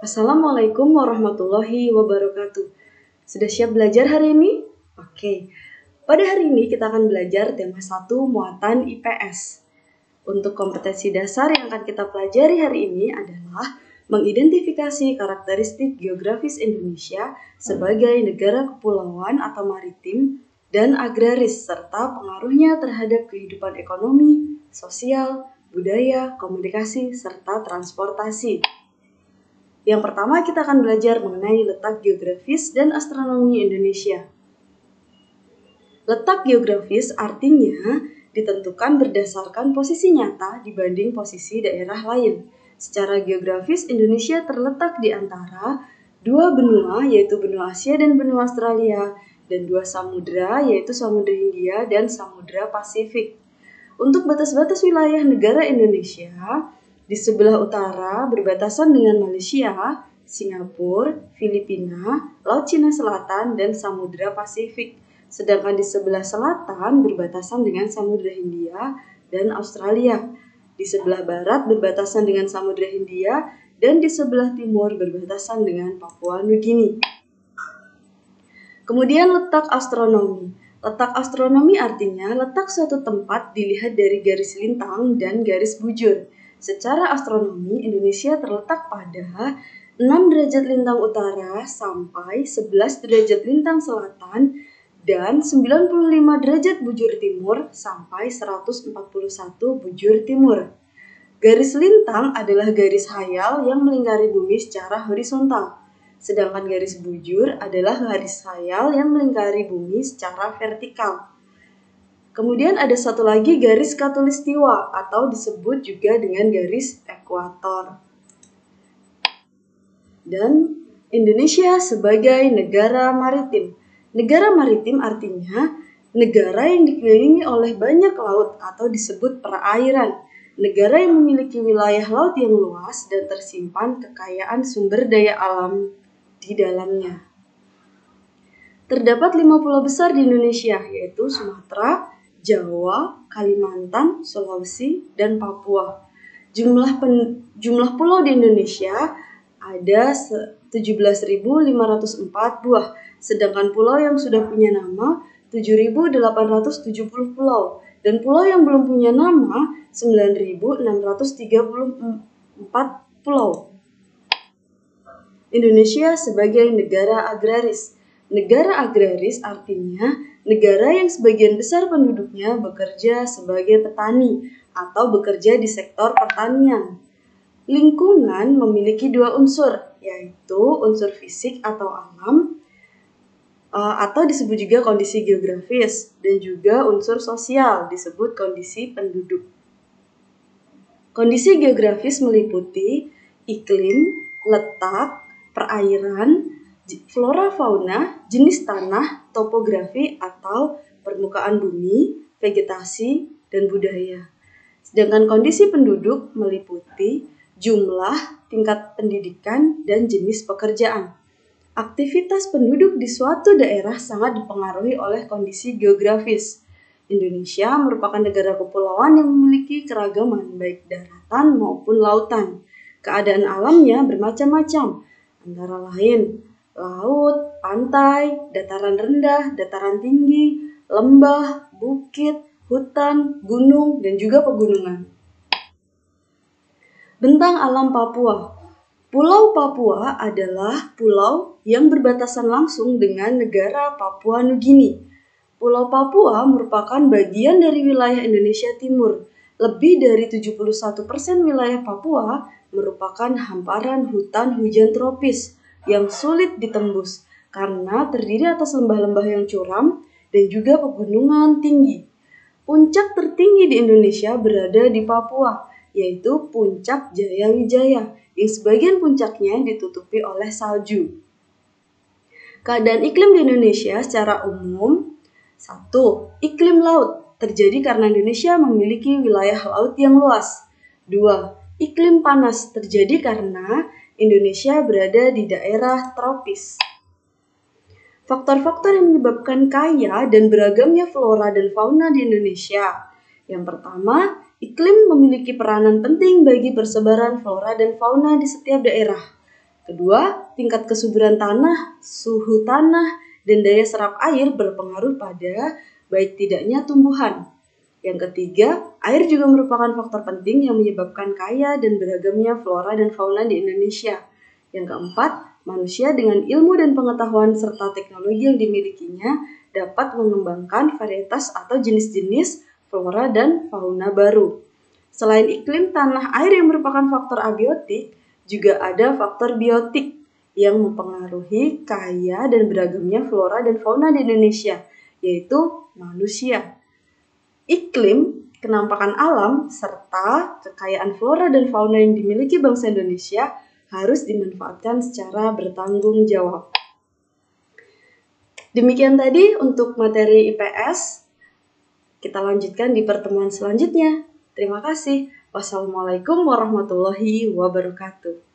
Assalamualaikum warahmatullahi wabarakatuh. Sudah siap belajar hari ini? Oke. Pada hari ini kita akan belajar tema 1 muatan IPS. Untuk kompetensi dasar yang akan kita pelajari hari ini adalah mengidentifikasi karakteristik geografis Indonesia sebagai negara kepulauan atau maritim dan agraris serta pengaruhnya terhadap kehidupan ekonomi, sosial, budaya, komunikasi, serta transportasi. Yang pertama kita akan belajar mengenai letak geografis dan astronomi Indonesia. Letak geografis artinya ditentukan berdasarkan posisi nyata dibanding posisi daerah lain. Secara geografis Indonesia terletak di antara dua benua yaitu benua Asia dan benua Australia dan dua samudra yaitu Samudra Hindia dan Samudra Pasifik. Untuk batas-batas wilayah negara Indonesia, di sebelah utara berbatasan dengan Malaysia, Singapura, Filipina, Laut Cina Selatan, dan Samudra Pasifik. Sedangkan di sebelah selatan berbatasan dengan Samudra Hindia dan Australia. Di sebelah barat berbatasan dengan Samudra Hindia dan di sebelah timur berbatasan dengan Papua Nugini. Kemudian letak astronomi. Letak astronomi artinya letak suatu tempat dilihat dari garis lintang dan garis bujur. Secara astronomi, Indonesia terletak pada 6 derajat lintang utara sampai 11 derajat lintang selatan dan 95 derajat bujur timur sampai 141 bujur timur. Garis lintang adalah garis hayal yang melingkari bumi secara horizontal, sedangkan garis bujur adalah garis hayal yang melingkari bumi secara vertikal. Kemudian ada satu lagi garis khatulistiwa atau disebut juga dengan garis ekuator. Dan Indonesia sebagai negara maritim. Negara maritim artinya negara yang dikelilingi oleh banyak laut atau disebut perairan. Negara yang memiliki wilayah laut yang luas dan tersimpan kekayaan sumber daya alam di dalamnya. Terdapat 5 pulau besar di Indonesia yaitu Sumatera, Jawa, Kalimantan, Sulawesi, dan Papua. Jumlah pulau di Indonesia ada 17.504 buah, sedangkan pulau yang sudah punya nama 7.870 pulau, dan pulau yang belum punya nama 9.634 pulau. Indonesia sebagai negara agraris. Negara agraris artinya negara yang sebagian besar penduduknya bekerja sebagai petani atau bekerja di sektor pertanian. Lingkungan memiliki 2 unsur, yaitu unsur fisik atau alam, atau disebut juga kondisi geografis, dan juga unsur sosial, disebut kondisi penduduk. Kondisi geografis meliputi iklim, letak, perairan, flora fauna, jenis tanah, topografi atau permukaan bumi, vegetasi, dan budaya. Sedangkan kondisi penduduk meliputi jumlah, tingkat pendidikan, dan jenis pekerjaan. Aktivitas penduduk di suatu daerah sangat dipengaruhi oleh kondisi geografis. Indonesia merupakan negara kepulauan yang memiliki keragaman baik daratan maupun lautan. Keadaan alamnya bermacam-macam, antara lain laut, pantai, dataran rendah, dataran tinggi, lembah, bukit, hutan, gunung, dan juga pegunungan. Bentang alam Papua. Pulau Papua adalah pulau yang berbatasan langsung dengan negara Papua Nugini. Pulau Papua merupakan bagian dari wilayah Indonesia Timur. Lebih dari 71% wilayah Papua merupakan hamparan hutan hujan tropis yang sulit ditembus karena terdiri atas lembah-lembah yang curam dan juga pegunungan tinggi. Puncak tertinggi di Indonesia berada di Papua, yaitu Puncak Jayawijaya, yang sebagian puncaknya ditutupi oleh salju. Keadaan iklim di Indonesia secara umum: 1. Iklim laut terjadi karena Indonesia memiliki wilayah laut yang luas. 2. Iklim panas terjadi karena Indonesia berada di daerah tropis. Faktor-faktor yang menyebabkan kaya dan beragamnya flora dan fauna di Indonesia. Yang pertama, iklim memiliki peranan penting bagi persebaran flora dan fauna di setiap daerah. Kedua, tingkat kesuburan tanah, suhu tanah, dan daya serap air berpengaruh pada baik tidaknya tumbuhan. Yang ketiga, air juga merupakan faktor penting yang menyebabkan kaya dan beragamnya flora dan fauna di Indonesia. Yang keempat, manusia dengan ilmu dan pengetahuan serta teknologi yang dimilikinya dapat mengembangkan varietas atau jenis-jenis flora dan fauna baru. Selain iklim, tanah air yang merupakan faktor abiotik, juga ada faktor biotik yang mempengaruhi kaya dan beragamnya flora dan fauna di Indonesia, yaitu manusia. Iklim, kenampakan alam, serta kekayaan flora dan fauna yang dimiliki bangsa Indonesia harus dimanfaatkan secara bertanggung jawab. Demikian tadi untuk materi IPS. Kita lanjutkan di pertemuan selanjutnya. Terima kasih. Wassalamualaikum warahmatullahi wabarakatuh.